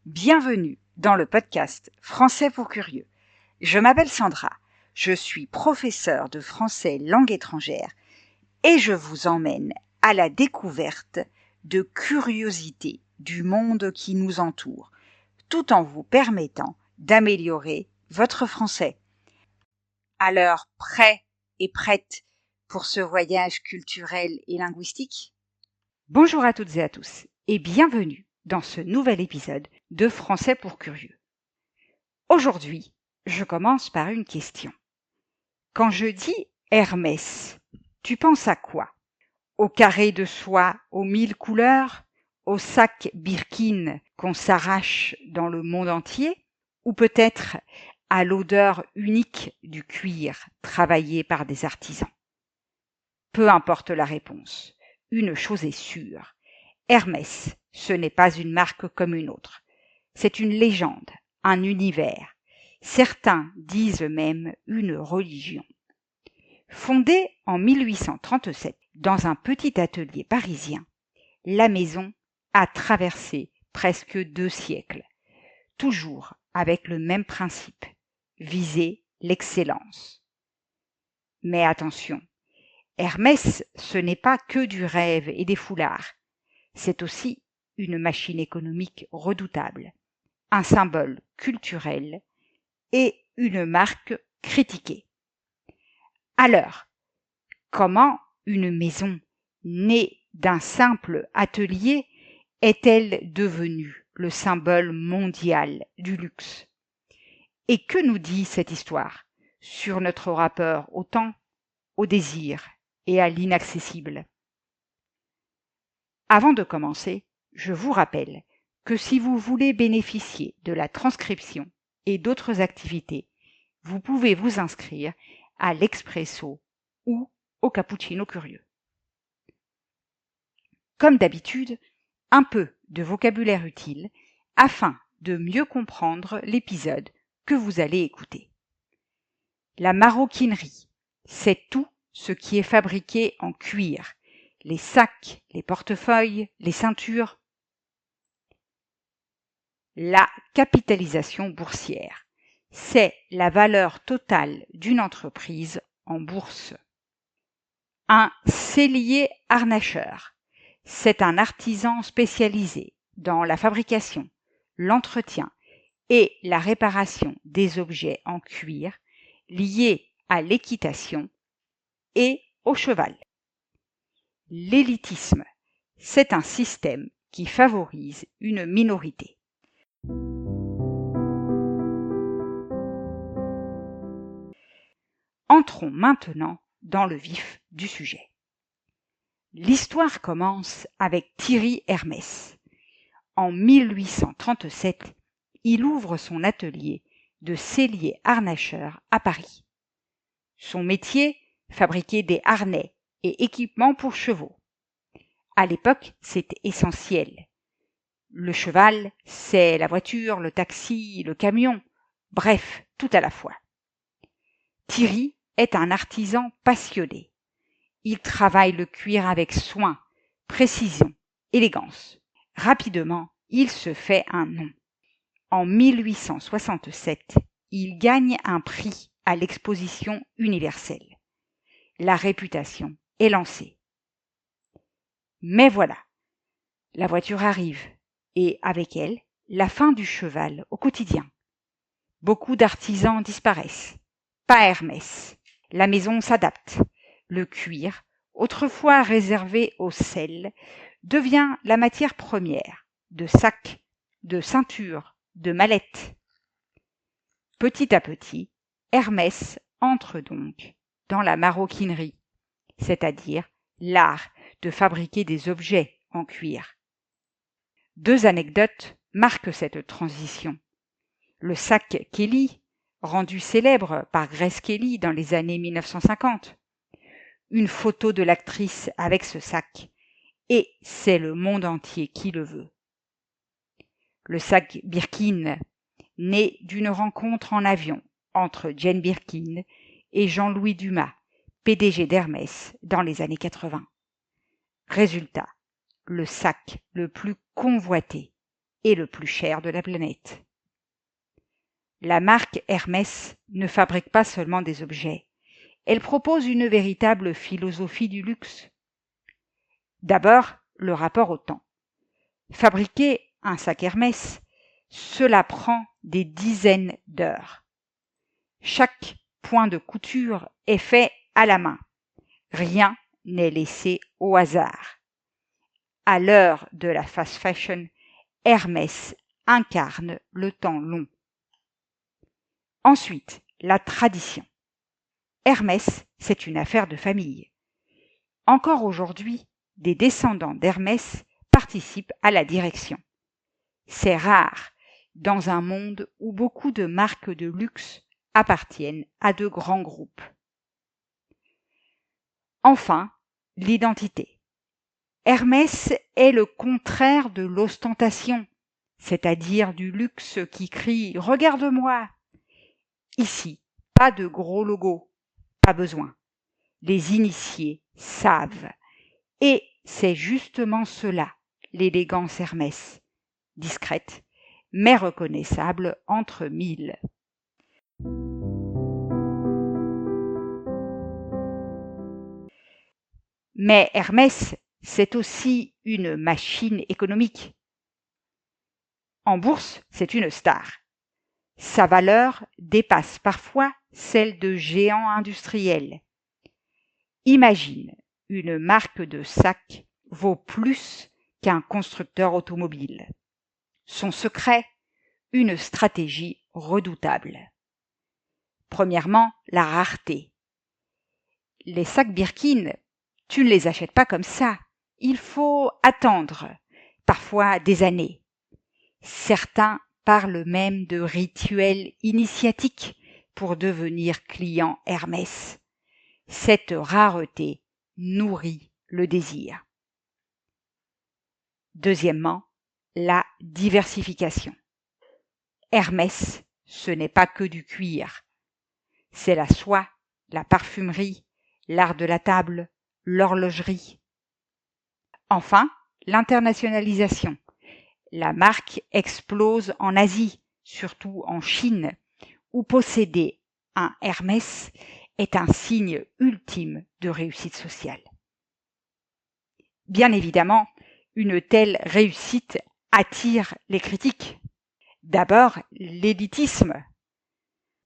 Bienvenue dans le podcast Français pour curieux. Je m'appelle Sandra, je suis professeure de français langue étrangère et je vous emmène à la découverte de curiosités du monde qui nous entoure, tout en vous permettant d'améliorer votre français. Alors, prêt et prête pour ce voyage culturel et linguistique ? Bonjour à toutes et à tous et bienvenue dans ce nouvel épisode de Français pour curieux. Aujourd'hui, je commence par une question. Quand je dis Hermès, tu penses à quoi ? Au carré de soie aux 1000 couleurs, au sac Birkin qu'on s'arrache dans le monde entier, ou peut-être à l'odeur unique du cuir travaillé par des artisans ? Peu importe la réponse, une chose est sûre. Hermès, ce n'est pas une marque comme une autre. C'est une légende, un univers. Certains disent même une religion. Fondée en 1837 dans un petit atelier parisien, la maison a traversé presque 2 siècles, toujours avec le même principe, viser l'excellence. Mais attention, Hermès, ce n'est pas que du rêve et des foulards. C'est aussi une machine économique redoutable, un symbole culturel et une marque critiquée. Alors, comment une maison née d'un simple atelier est-elle devenue le symbole mondial du luxe ? Et que nous dit cette histoire sur notre rapport au temps, au désir et à l'inaccessible ? Avant de commencer, je vous rappelle que si vous voulez bénéficier de la transcription et d'autres activités, vous pouvez vous inscrire à l'Expresso ou au Cappuccino Curieux. Comme d'habitude, un peu de vocabulaire utile afin de mieux comprendre l'épisode que vous allez écouter. La maroquinerie, c'est tout ce qui est fabriqué en cuir. Les sacs, les portefeuilles, les ceintures. La capitalisation boursière, c'est la valeur totale d'une entreprise en bourse. Un sellier harnacheur, c'est un artisan spécialisé dans la fabrication, l'entretien et la réparation des objets en cuir liés à l'équitation et au cheval. L'élitisme, c'est un système qui favorise une minorité. Entrons maintenant dans le vif du sujet. L'histoire commence avec Thierry Hermès. En 1837, il ouvre son atelier de sellier harnacheur à Paris. Son métier, fabriquer des harnais et équipements pour chevaux. À l'époque, c'était essentiel. Le cheval, c'est la voiture, le taxi, le camion, bref, tout à la fois. Thierry est un artisan passionné. Il travaille le cuir avec soin, précision, élégance. Rapidement, il se fait un nom. En 1867, il gagne un prix à l'exposition universelle. La réputation est lancée. Mais voilà, la voiture arrive et avec elle, la fin du cheval au quotidien. Beaucoup d'artisans disparaissent. Pas Hermès. La maison s'adapte. Le cuir, autrefois réservé au sel, devient la matière première de sacs, de ceintures, de mallettes. Petit à petit, Hermès entre donc dans la maroquinerie, c'est-à-dire l'art de fabriquer des objets en cuir. 2 anecdotes marquent cette transition. Le sac Kelly, rendu célèbre par Grace Kelly dans les années 1950. Une photo de l'actrice avec ce sac, et c'est le monde entier qui le veut. Le sac Birkin, né d'une rencontre en avion entre Jane Birkin et Jean-Louis Dumas, PDG d'Hermès dans les années 80. Résultat, le sac le plus convoité, et le plus cher de la planète. La marque Hermès ne fabrique pas seulement des objets, elle propose une véritable philosophie du luxe. D'abord, le rapport au temps. Fabriquer un sac Hermès, cela prend des dizaines d'heures. Chaque point de couture est fait à la main. Rien n'est laissé au hasard. À l'heure de la fast fashion, Hermès incarne le temps long. Ensuite, la tradition. Hermès, c'est une affaire de famille. Encore aujourd'hui, des descendants d'Hermès participent à la direction. C'est rare dans un monde où beaucoup de marques de luxe appartiennent à de grands groupes. Enfin, l'identité. Hermès est le contraire de l'ostentation, c'est-à-dire du luxe qui crie « Regarde-moi ». Ici, pas de gros logo, pas besoin. Les initiés savent. Et c'est justement cela, l'élégance Hermès, discrète, mais reconnaissable entre mille. Mais Hermès, c'est aussi une machine économique. En bourse, c'est une star. Sa valeur dépasse parfois celle de géants industriels. Imagine, une marque de sac vaut plus qu'un constructeur automobile. Son secret, une stratégie redoutable. Premièrement, la rareté. Les sacs Birkin, tu ne les achètes pas comme ça. Il faut attendre, parfois des années. Certains parlent même de rituels initiatiques pour devenir client Hermès. Cette rareté nourrit le désir. Deuxièmement, la diversification. Hermès, ce n'est pas que du cuir. C'est la soie, la parfumerie, l'art de la table, l'horlogerie. Enfin, l'internationalisation. La marque explose en Asie, surtout en Chine, où posséder un Hermès est un signe ultime de réussite sociale. Bien évidemment, une telle réussite attire les critiques. D'abord, l'élitisme.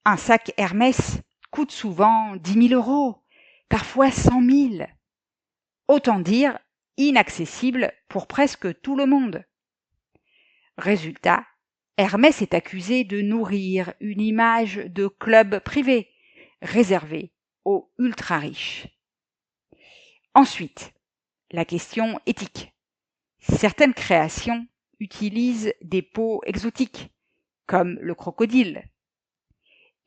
Un sac Hermès coûte souvent 10 000 €, parfois 100 000. Autant dire inaccessible pour presque tout le monde. Résultat, Hermès est accusé de nourrir une image de club privé, réservé aux ultra-riches. Ensuite, la question éthique. Certaines créations utilisent des peaux exotiques, comme le crocodile.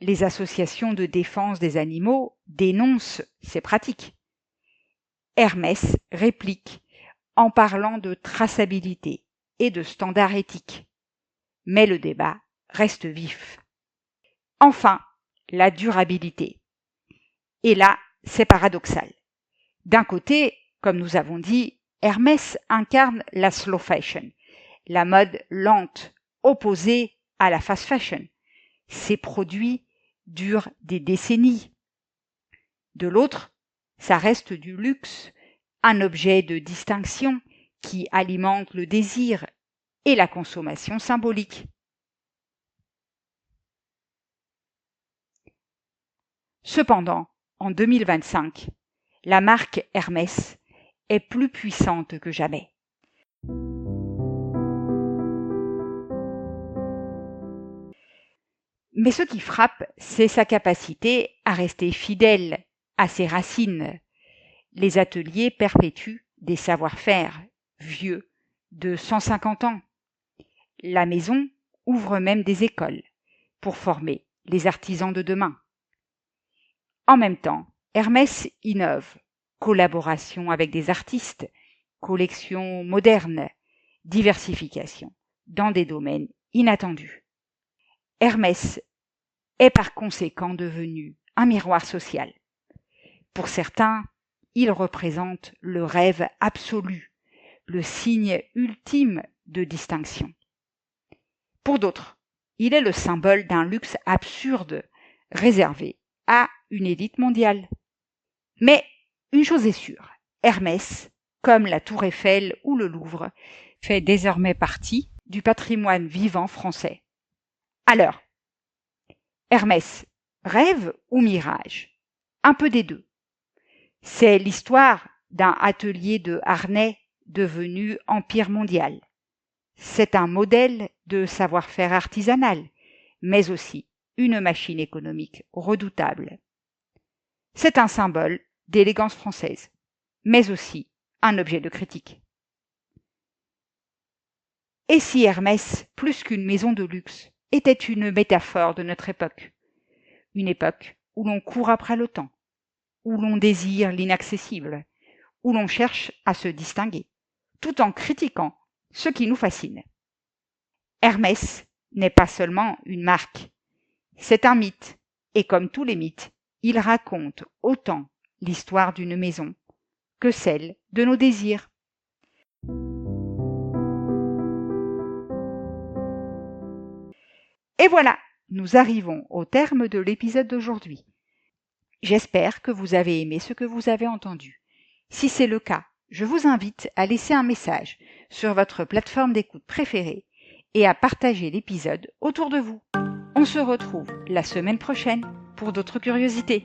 Les associations de défense des animaux dénoncent ces pratiques. Hermès réplique en parlant de traçabilité et de standards éthiques. Mais le débat reste vif. Enfin, la durabilité. Et là, c'est paradoxal. D'un côté, comme nous avons dit, Hermès incarne la slow fashion, la mode lente, opposée à la fast fashion. Ses produits durent des décennies. De l'autre, ça reste du luxe, un objet de distinction qui alimente le désir et la consommation symbolique. Cependant, en 2025, la marque Hermès est plus puissante que jamais. Mais ce qui frappe, c'est sa capacité à rester fidèle à ses racines. Les ateliers perpétuent des savoir-faire vieux de 150 ans. La maison ouvre même des écoles pour former les artisans de demain. En même temps, Hermès innove, collaboration avec des artistes, collections modernes, diversification dans des domaines inattendus. Hermès est par conséquent devenu un miroir social. Pour certains, il représente le rêve absolu, le signe ultime de distinction. Pour d'autres, il est le symbole d'un luxe absurde, réservé à une élite mondiale. Mais une chose est sûre, Hermès, comme la Tour Eiffel ou le Louvre, fait désormais partie du patrimoine vivant français. Alors, Hermès, rêve ou mirage? Un peu des deux. C'est l'histoire d'un atelier de harnais devenu empire mondial. C'est un modèle de savoir-faire artisanal, mais aussi une machine économique redoutable. C'est un symbole d'élégance française, mais aussi un objet de critique. Et si Hermès, plus qu'une maison de luxe, était une métaphore de notre époque? Une époque où l'on court après le temps, où l'on désire l'inaccessible, où l'on cherche à se distinguer, tout en critiquant ce qui nous fascine. Hermès n'est pas seulement une marque, c'est un mythe, et comme tous les mythes, il raconte autant l'histoire d'une maison que celle de nos désirs. Et voilà, nous arrivons au terme de l'épisode d'aujourd'hui. J'espère que vous avez aimé ce que vous avez entendu. Si c'est le cas, je vous invite à laisser un message sur votre plateforme d'écoute préférée et à partager l'épisode autour de vous. On se retrouve la semaine prochaine pour d'autres curiosités.